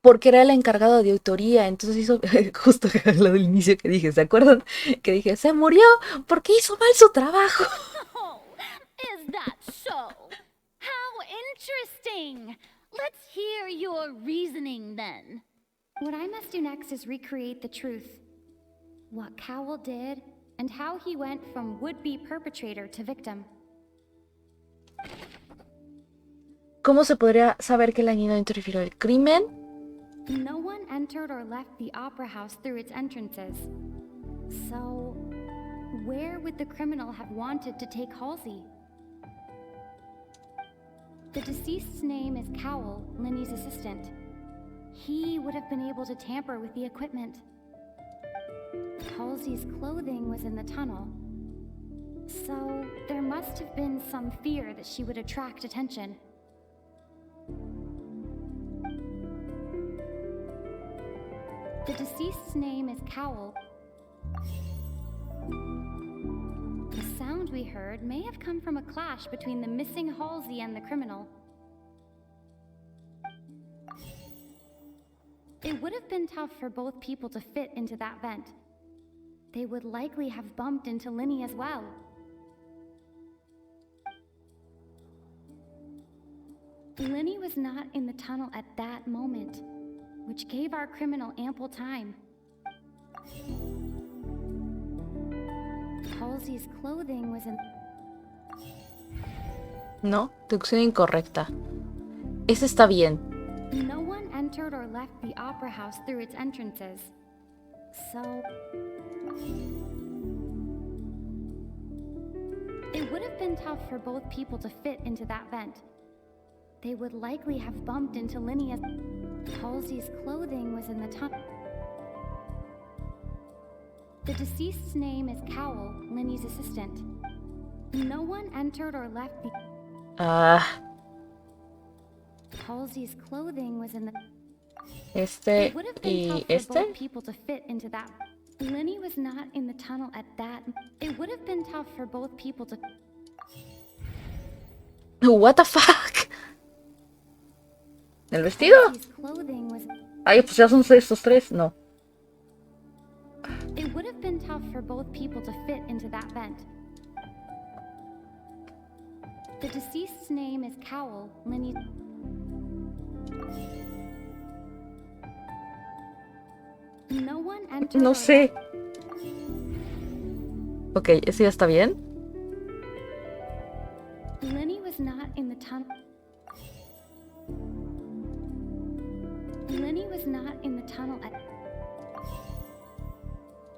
porque era el encargado de auditoría, entonces hizo justo lo del inicio que dije, ¿se acuerdan? Que dije, se murió porque hizo mal su trabajo. Oh, is that so? How interesting! Let's hear your reasoning then. What I must do next is recreate the truth. What Cowell did, and how he went from would-be perpetrator to victim. ¿Cómo se podría saber que la niña interfirió el crimen? No one entered or left the opera house through its entrances. So, where would the criminal have wanted to take Halsey? The deceased's name is Cowell, Linny's assistant. He would have been able to tamper with the equipment. Halsey's clothing was in the tunnel. So, there must have been some fear that she would attract attention. The deceased's name is Cowell. The sound we heard may have come from a clash between the missing Halsey and the criminal. It would have been tough for both people to fit into that vent. They would likely have bumped into Linny as well. Linny was not in the tunnel at that moment, which gave our criminal ample time. Halsey's clothing was in... No, deducción incorrecta. Ese está bien. No one entered or left the opera house through its entrances. So... It would have been tough for both people to fit into that vent. They would likely have bumped into Linny as... Halsey's clothing was in the tunnel. The deceased's name is Cowell, Linny's assistant. No one entered or left the... Halsey's clothing was in the... Este It would have been y tough for este. both people to fit into that. Linny was not in the tunnel at that... It would have been tough for both people to... What the fuck? ¿El vestido? Halsey's clothing was... Ay, pues ya son estos tres. No. It would have been tough for both people to fit into that vent. The deceased's name is Cowell, Linny... No one entered No or sé. Ok, ese ya está bien. Linny was not in the tunnel. Linny was not in the tunnel at...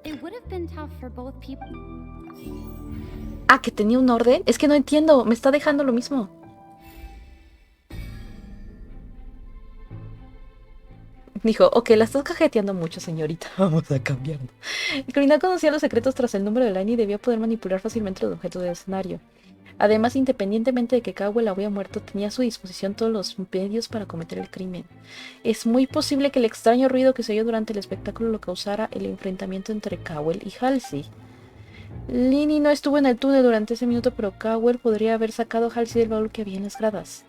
It would have been tough for both people. Ah, que tenía un orden. Es que no entiendo. Me está dejando lo mismo. Dijo, ok, la estás cajeteando mucho, señorita. Vamos a cambiarlo. El criminal conocía los secretos tras el número de line y debía poder manipular fácilmente los objetos del escenario. Además, independientemente de que Cowell había muerto, tenía a su disposición todos los medios para cometer el crimen. Es muy posible que el extraño ruido que se oyó durante el espectáculo lo causara el enfrentamiento entre Cowell y Halsey. Linny no estuvo en el túnel durante ese minuto, pero Cowell podría haber sacado a Halsey del baúl que había en las gradas.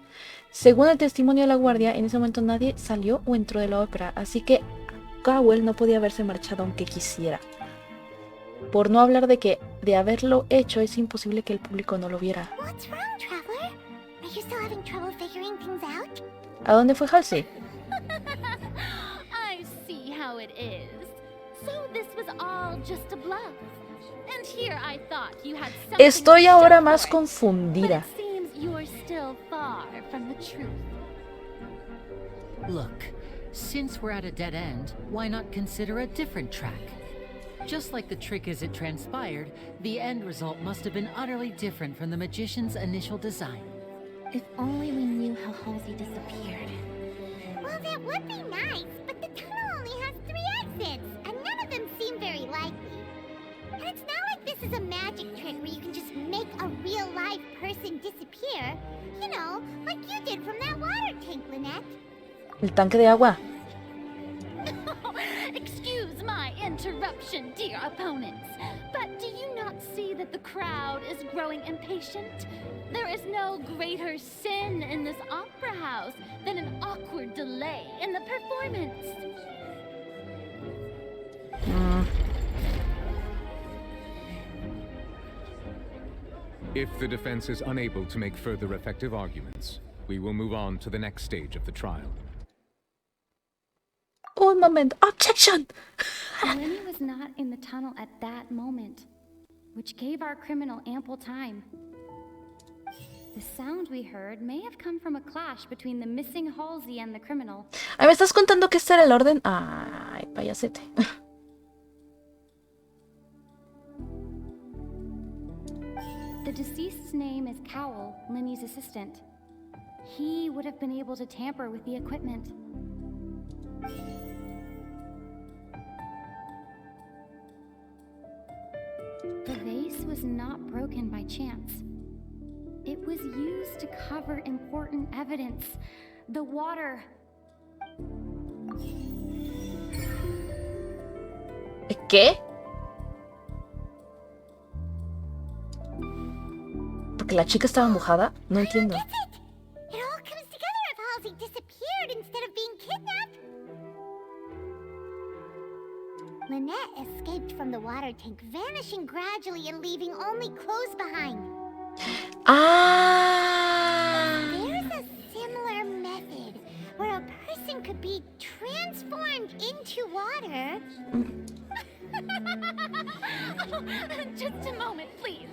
Según el testimonio de la guardia, en ese momento nadie salió o entró de la ópera, así que Cowell no podía haberse marchado aunque quisiera. Por no hablar de que, de haberlo hecho, es imposible que el público no lo viera. What's wrong, Traveler? Are you still having trouble figuring things out? ¿A dónde fue Halsey? I see how it is. So this was all just a bluff. And here I thought you had something Estoy to ahora show más for it. confundida. But it seems you're still far from the truth. Look, since we're at a dead end, why not consider a different track? Just like the trick as it transpired, the end result must have been utterly different from the magician's initial design. If only we knew how Halsey disappeared. Well, that would be nice, but the tunnel only has 3 exits, and none of them seem very likely. And it's not like this is a magic trick where you can just make a real live person disappear. You know, like you did from that water tank, Lynette. El tanque de agua. Excuse my interruption, dear opponents, but do you not see that the crowd is growing impatient? There is no greater sin in this opera house than an awkward delay in the performance. If the defense is unable to make further effective arguments, we will move on to the next stage of the trial. Un moment. Objection! Lenny was not in the tunnel at that moment, which gave our criminal ample time. The sound we heard may have come from a clash between the missing Halsey and the criminal. Ay, ¿me estás contando que este era el orden? Ay, payasete. The deceased's name is Cowell, Lenny's assistant. He would have been able to tamper with the equipment. The vase was not broken by chance. It was used to cover important evidence. The water. ¿Qué? ¿Porque la chica estaba mojada? No entiendo. That's it! It all comes together if Halsey disappeared instead of being kidnapped. Lynette escaped from the water tank, vanishing gradually and leaving only clothes behind. Ah. There's a similar method where a person could be transformed into water. Just a moment, please.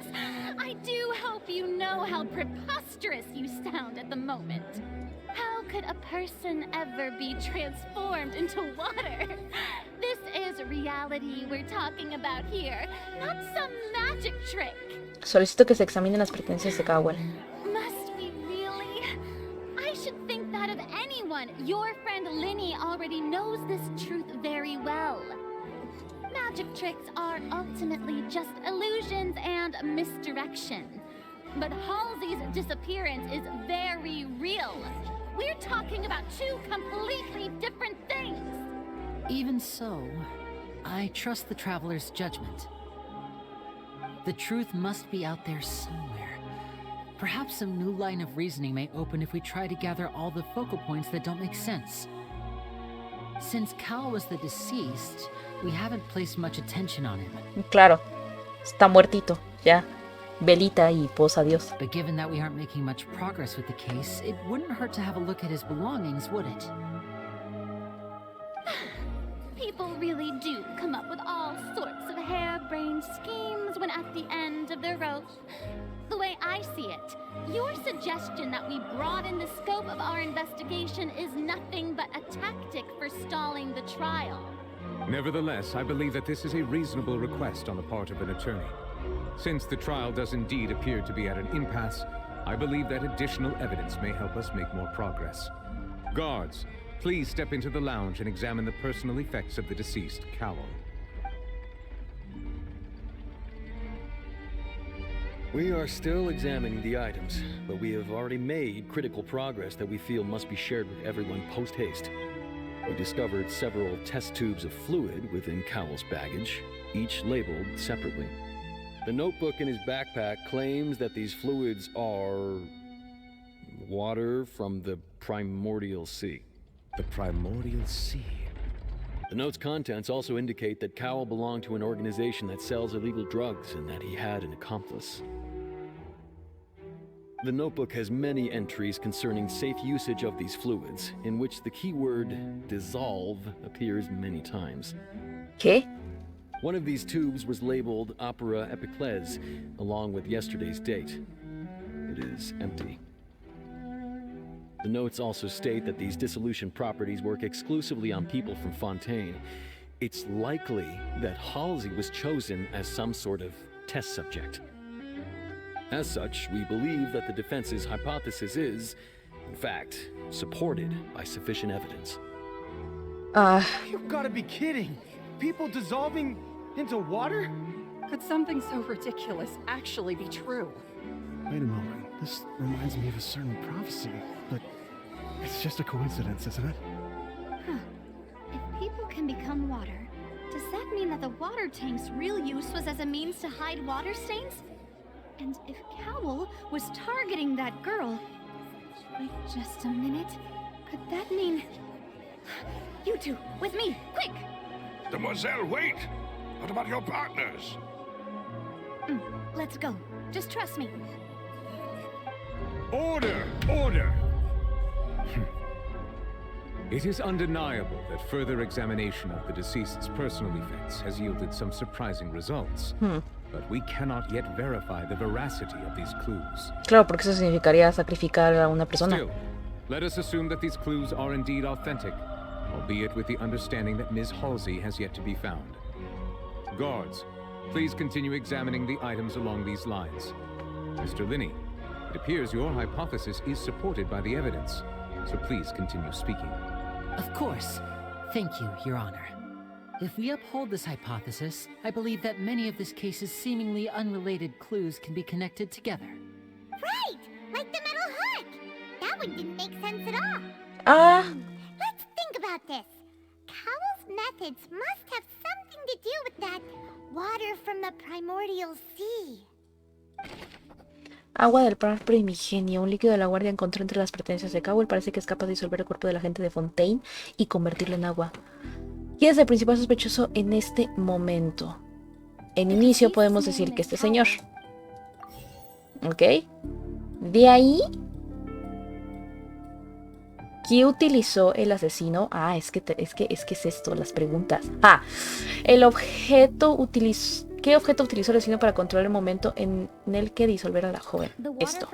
I do hope you know how preposterous you sound at the moment. How could a person ever be transformed into water? This is reality we're talking about here, not some magic trick. Solicito que se examinen las pertenencias de Cowell. Must we really? I should think that of anyone. Your friend Linny already knows this truth very well. Magic tricks are ultimately just illusions and misdirection. But Halsey's disappearance is very real. We're talking about two completely different things. Even so, I trust the traveler's judgment. The truth must be out there somewhere. Perhaps some new line of reasoning may open if we try to gather all the focal points that don't make sense. Since Cal was the deceased, we haven't placed much attention on him. Claro. Está muertito. Ya. Velita y pues adiós. But given that we aren't making much progress with the case, it wouldn't hurt to have a look at his belongings, would it? People really do come up with all sorts of harebrained schemes when at the end of the rope. The way I see it, your suggestion that we broaden the scope of our investigation is nothing but a tactic for stalling the trial. Nevertheless, I believe that this is a reasonable request on the part of an attorney. Since the trial does indeed appear to be at an impasse, I believe that additional evidence may help us make more progress. Guards, please step into the lounge and examine the personal effects of the deceased, Cowell. We are still examining the items, but we have already made critical progress that we feel must be shared with everyone post-haste. We discovered several test tubes of fluid within Cowell's baggage, each labeled separately. The notebook in his backpack claims that these fluids are water from the primordial sea. The primordial sea. The note's contents also indicate that Cowell belonged to an organization that sells illegal drugs and that he had an accomplice. The notebook has many entries concerning safe usage of these fluids, in which the keyword dissolve appears many times. ¿Qué? One of these tubes was labeled Opera Epiclese, along with yesterday's date. It is empty. The notes also state that these dissolution properties work exclusively on people from Fontaine. It's likely that Halsey was chosen as some sort of test subject. As such, we believe that the defense's hypothesis is, in fact, supported by sufficient evidence. You've got to be kidding! People dissolving into water? Could something so ridiculous actually be true? Wait a moment. This reminds me of a certain prophecy, but it's just a coincidence, isn't it? Huh. If people can become water, does that mean that that the water tank's real use was as a means to hide water stains? And if Cowl was targeting that girl... Wait just a minute. Could that mean... You two, with me, quick! Demoiselle, wait! What about your partners? Let's go. Just trust me. Order! Order! It is undeniable that further examination of the deceased's personal effects has yielded some surprising results. But we cannot yet verify the veracity of these clues. Claro, porque eso significaría sacrificar a una persona. Still, let us assume that these clues are indeed authentic, albeit with the understanding that Ms. Halsey has yet to be found. Guards, please continue examining the items along these lines. Mr. Linney, it appears your hypothesis is supported by the evidence, so please continue speaking. Of course. Thank you, Your Honor. If we uphold this hypothesis, I believe that many of this case's seemingly unrelated clues can be connected together. Right! Like the metal hook! That one didn't make sense at all. Let's think about this. Cowell's methods must have something to do with that water from the primordial sea. Agua del mar primigenio. Un líquido de la guardia encontró entre las pertenencias de Cowell. Parece que es capaz de disolver el cuerpo de la gente de Fontaine y convertirlo en agua. ¿Quién es el principal sospechoso en este momento? En inicio podemos decir que este señor. ¿Ok? De ahí... ¿Qué utilizó el asesino? Es que es esto, las preguntas. El objeto utilizó... ¿Qué objeto utilizó el asesino para controlar el momento en el que disolver a la joven? Esto.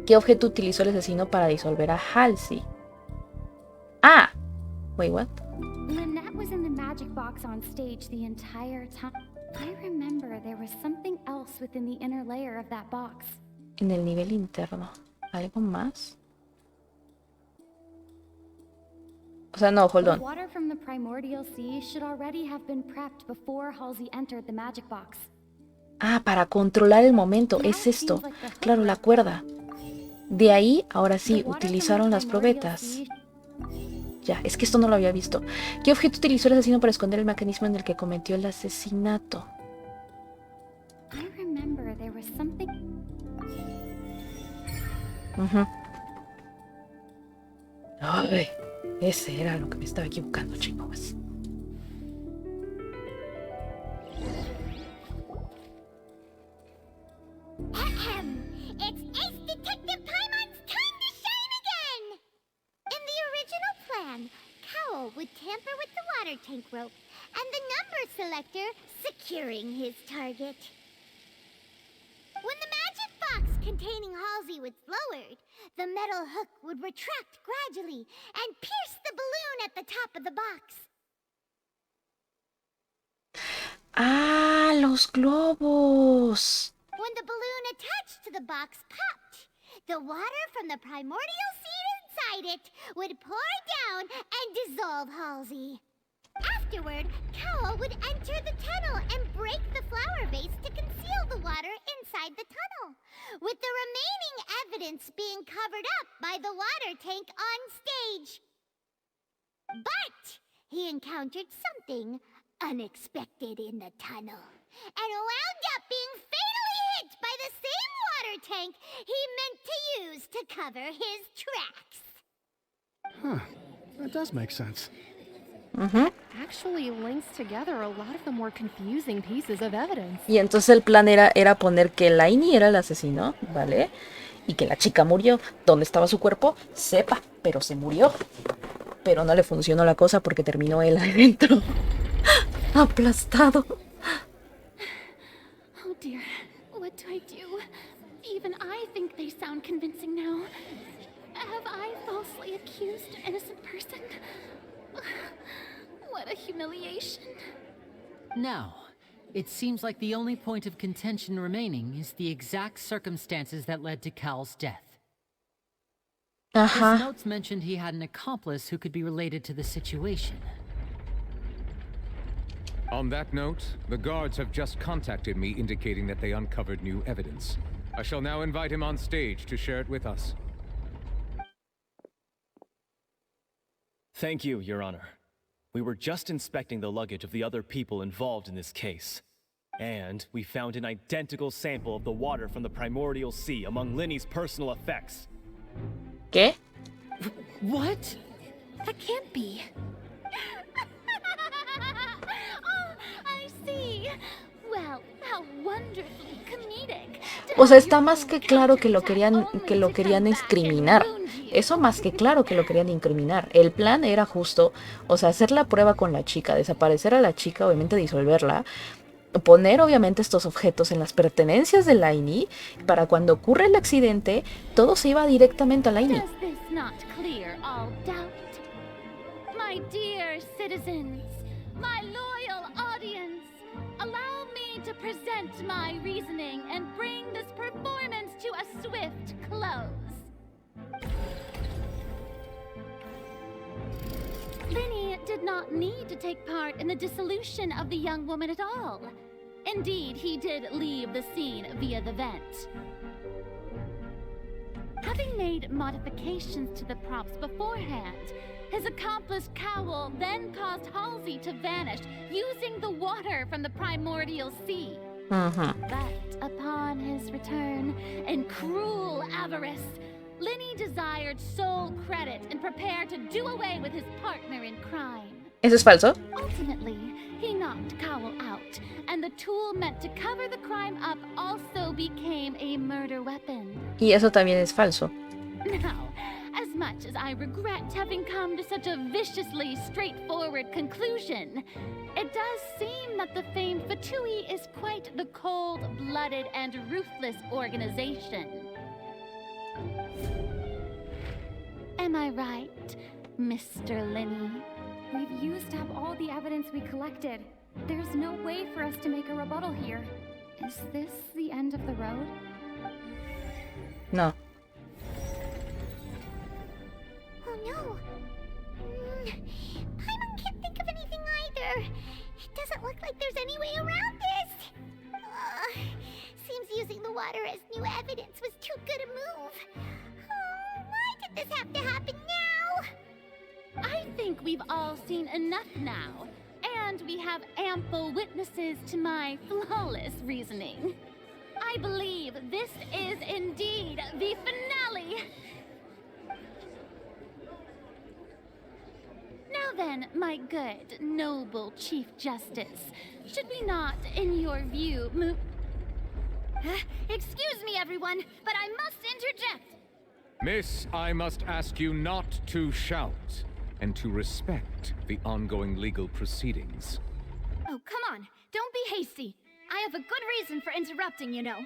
¿Qué objeto utilizó el asesino para disolver a Halsey? Wait, what? Lynette was in the magic box on stage the entire time. I remember there was something else within the inner layer of that box. En el nivel interno. ¿Algo más? O sea, no, hold on. The water from the primordial sea should already have been prepped before Halsey entered the magic box. Para controlar el momento. Es esto. Claro, la cuerda. De ahí, ahora sí, utilizaron las probetas. Ya, es que esto no lo había visto. ¿Qué objeto utilizó el asesino para esconder el mecanismo en el que cometió el asesinato? I remember there was something... Ay, ese era lo que me estaba equivocando, chicos. It's Ace Detective Paimon's time to shine again! In the original plan, Cowell would tamper with the water tank rope and the number selector securing his target. When the magic box containing Halsey was lowered, the metal hook would retract gradually and pierce the balloon at the top of the box. Los globos. When the balloon attached to the box popped, the water from the primordial seed inside it would pour down and dissolve Halsey. Afterward, Cowell would enter the tunnel and break the flower vase to conceal the water inside the tunnel, with the remaining evidence being covered up by the water tank on stage. But he encountered something unexpected in the tunnel, and wound up being fatally hit by the same water tank he meant to use to cover his tracks. That does make sense. Actually links together a lot of the more confusing pieces of evidence. Y entonces el plan era poner que Lainey era el asesino, ¿vale? Y que la chica murió. ¿Dónde estaba su cuerpo? Sepa, pero se murió. Pero no le funcionó la cosa porque terminó él adentro. Aplastado. Oh dear, what do I do? Even I think they sound convincing now. Have I falsely accused an innocent person? What a humiliation. Now, it seems like the only point of contention remaining is the exact circumstances that led to Cal's death. His notes mentioned he had an accomplice who could be related to the situation. On that note, the guards have just contacted me indicating that they uncovered new evidence. I shall now invite him on stage to share it with us. Thank you, Your Honor. We were just inspecting the luggage of the other people involved in this case. And we found an identical sample of the water from the primordial sea among Linny's personal effects. ¿Qué? What? That can't be. Oh, I see. Well, how wonderfully comedic. O sea, está más que claro que lo querían incriminar. Eso más que claro que lo querían incriminar. El plan era justo, o sea, hacer la prueba con la chica, desaparecer a la chica, obviamente disolverla, poner obviamente estos objetos en las pertenencias de Lainey, para cuando ocurre el accidente, todo se iba directamente a Lainey. Does this not clear all doubt? My dear citizens, my loyal audience, allow me to present my reasoning and bring this performance to a swift close. Linny did not need to take part in the dissolution of the young woman at all. Indeed, he did leave the scene via the vent. Having made modifications to the props beforehand, his accomplice Cowell then caused Halsey to vanish using the water from the primordial sea. But upon his return, in cruel avarice, Linny desired sole credit and prepared to do away with his partner in crime. ¿Eso es falso? Ultimately, he knocked Cowell out, and the tool meant to cover the crime up also became a murder weapon. Y eso también es falso. Now, as much as I regret having come to such a viciously straightforward conclusion, it does seem that the famed Fatui is quite the cold-blooded and ruthless organization. Am I right, Mr. Linny? We've used up all the evidence we collected. There's no way for us to make a rebuttal here. Is this the end of the road? No. Oh no. Paimon can't think of anything either. It doesn't look like there's any way around this. Seems using the water as new evidence was too good a move. Why did this have to happen now? I think we've all seen enough now, and we have ample witnesses to my flawless reasoning. I believe this is indeed the finale. Now then, my good, noble Chief Justice, should we not, in your view, move... Excuse me, everyone, but I must interject. Miss, I must ask you not to shout, and to respect the ongoing legal proceedings. Oh, come on. Don't be hasty. I have a good reason for interrupting, you know.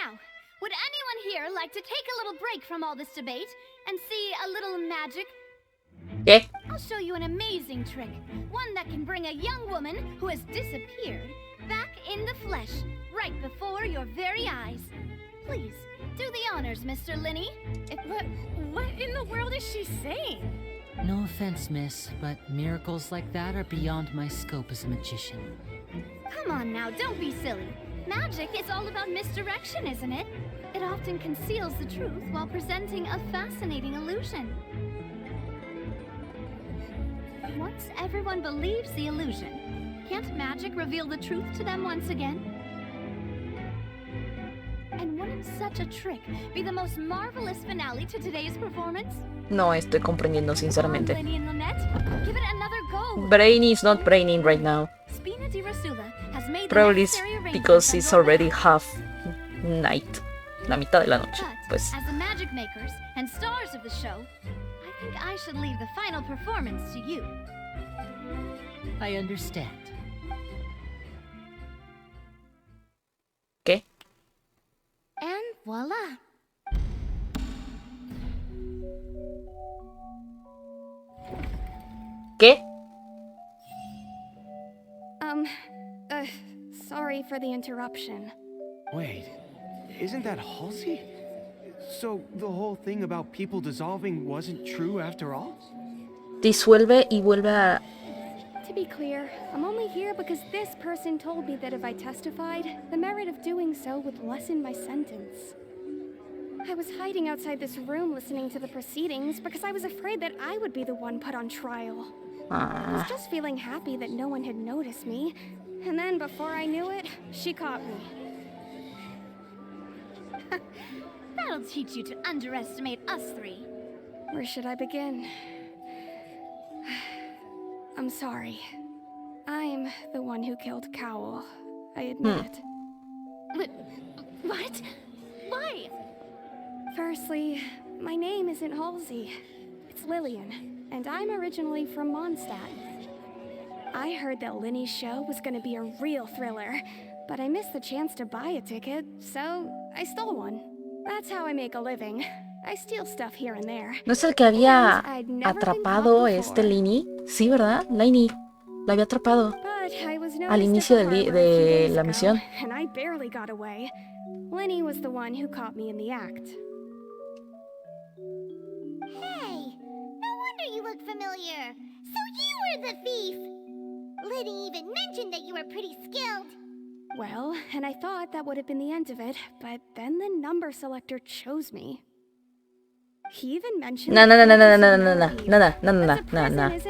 Now, would anyone here like to take a little break from all this debate and see a little magic? ¿Qué? I'll show you an amazing trick. One that can bring a young woman who has disappeared back in the flesh, right before your very eyes. Please, do the honors, Mr. Linny. What in the world is she saying? No offense, miss, but miracles like that are beyond my scope as a magician. Come on now, don't be silly. Magic is all about misdirection, isn't it? It often conceals the truth while presenting a fascinating illusion. Once everyone believes the illusion, can't magic reveal the truth to them once again? And wouldn't such a trick be the most marvelous finale to today's performance? No estoy comprendiendo sinceramente. Lenny and Lynette, give it another go. Brainy is not braining right now. Spina di Rasula has made the Probably it's necessary because arrangements it's on your already behalf. half night. La mitad de la noche, But, pues. as the magic makers and stars of the show, I think I should leave the final performance to you. I understand. ¿Qué? And voila. ¿Qué? Sorry for the interruption. Wait, isn't that Halsey? So the whole thing about people dissolving wasn't true after all? Disuelve y vuelve a... To be clear, I'm only here because this person told me that if I testified, the merit of doing so would lessen my sentence. I was hiding outside this room listening to the proceedings because I was afraid that I would be the one put on trial. I was just feeling happy that no one had noticed me, and then before I knew it, she caught me. That'll teach you to underestimate us three. Where should I begin? I'm sorry. I'm the one who killed Cowl. I admit it. What? Why? Firstly, my name isn't Halsey. It's Lillian, and I'm originally from Mondstadt. I heard that Linny's show was gonna be a real thriller, but I missed the chance to buy a ticket, so I stole one. That's how I make a living. I steal stuff here and there. ¿No es el que había atrapado Linny? Sí, ¿verdad? Linny. La había atrapado al inicio de la misión. And I barely got away. Linny was the one who caught me in the act. Hey, no wonder you look familiar. So you were the thief. Liddy even mentioned that you were pretty skilled. Well, and I thought that would have been the end of it, but then the number selector chose me. He even mentioned No. Isn't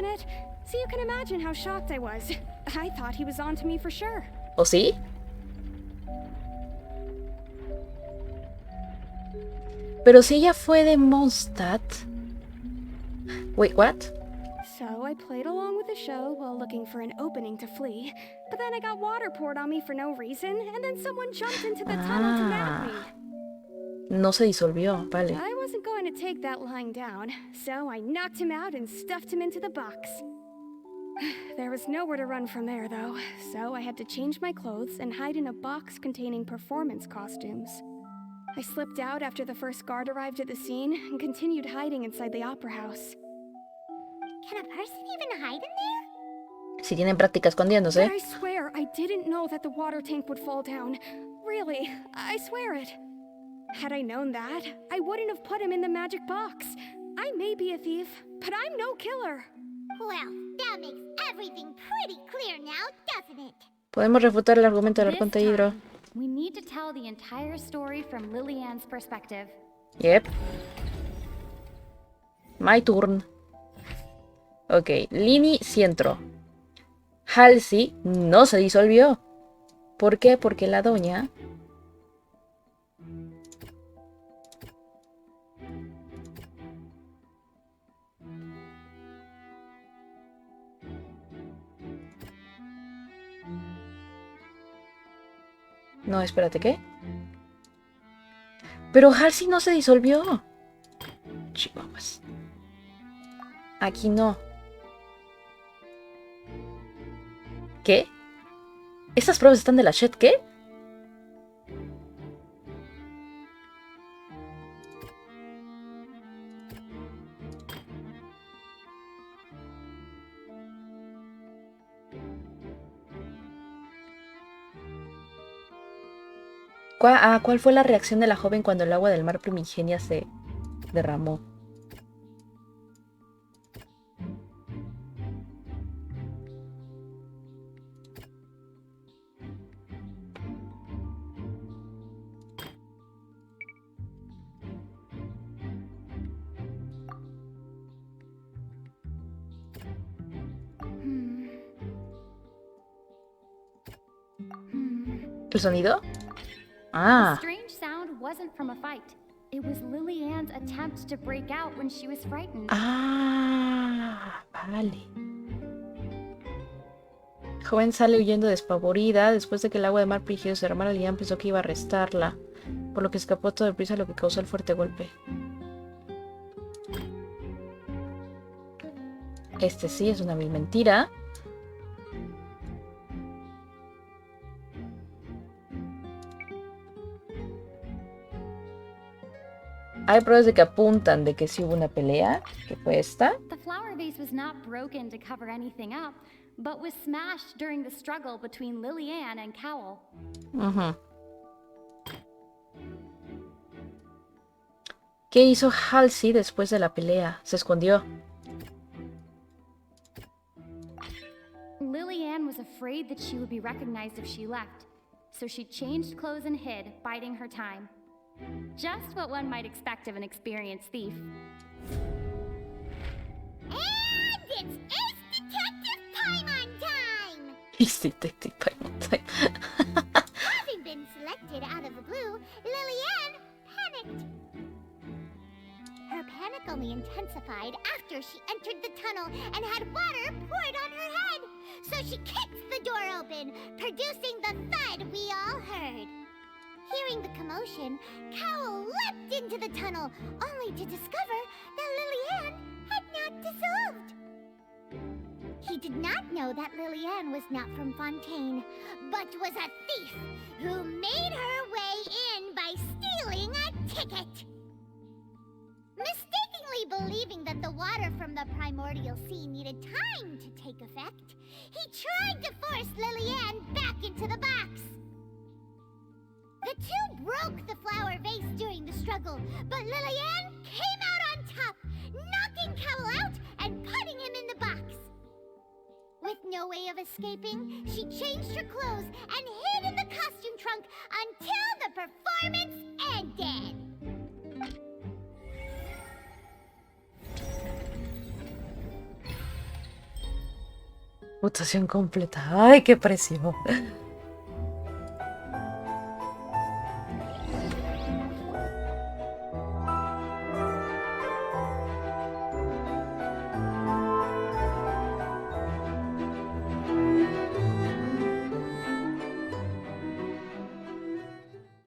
it? So you can imagine how shocked I was. I thought he was on to me for sure. ¿O sí? Pero si ella fue de Mondstadt. Wait, what? So I played along with the show while looking for an opening to flee, but then I got water poured on me for no reason, and then someone jumped into the tunnel to nab me. No se disolvió, vale. I wasn't going to take that lying down, so I knocked him out and stuffed him into the box. There was nowhere to run from there, though, so I had to change my clothes and hide in a box containing performance costumes. I slipped out after the first guard arrived at the scene and continued hiding inside the opera house. Can a person even hide in there? Si tienen práctica escondiéndose. But I swear I didn't know that the water tank would fall down. Really, I swear it. Had I known that, I wouldn't have put him in the magic box. I may be a thief, but I'm no killer. Well, that makes everything pretty clear now, doesn't it? Podemos refutar el argumento del arconte hidro. We need to tell the entire story from Lillian's perspective. Yep. My turn. Ok, Linny sí entró. Halsey no se disolvió. ¿Por qué? Porque la doña... No, espérate, ¿qué? Pero Halsey no se disolvió. Chihuahuas. Aquí no. ¿Qué? ¿Estas pruebas están de la shit? ¿Qué? ¿Cuál fue la reacción de la joven cuando el agua del mar primigenia se derramó? ¿El sonido? The strange sound wasn't from a fight. It was Lillian's attempt to break out when she was frightened. Vale. Joven sale huyendo despavorida. Después de que el agua de mar primigenia se derramara, Lillian pensó que iba a arrestarla, por lo que escapó todo deprisa, lo que causó el fuerte golpe. Este sí es una vil mentira. Hay pruebas de que apuntan de que sí hubo una pelea, que fue esta. The flower vase was not broken to cover anything up, but was smashed during the struggle between Lillian and Cowl. ¿Qué hizo Halsey después de la pelea? Se escondió. Lillian was afraid that she would be recognized if she left, so she changed clothes and hid, biding her time. Just what one might expect of an experienced thief. And it's instant Paimon time! He's detecting Paimon time. Having been selected out of the blue, Lillian panicked. Her panic only intensified after she entered the tunnel and had water poured on her head. So she kicked the door open, producing the thud we all heard. Hearing the commotion, Cowell leapt into the tunnel, only to discover that Lillian had not dissolved. He did not know that Lillian was not from Fontaine, but was a thief who made her way in by stealing a ticket. Mistakenly believing that the water from the primordial sea needed time to take effect, he tried to force Lillian back into the box. The two broke the flower vase during the struggle, but Lillian came out on top, knocking Cowell out and putting him in the box. With no way of escaping, she changed her clothes and hid in the costume trunk until the performance ended. Mutación completa. Ay, qué presión.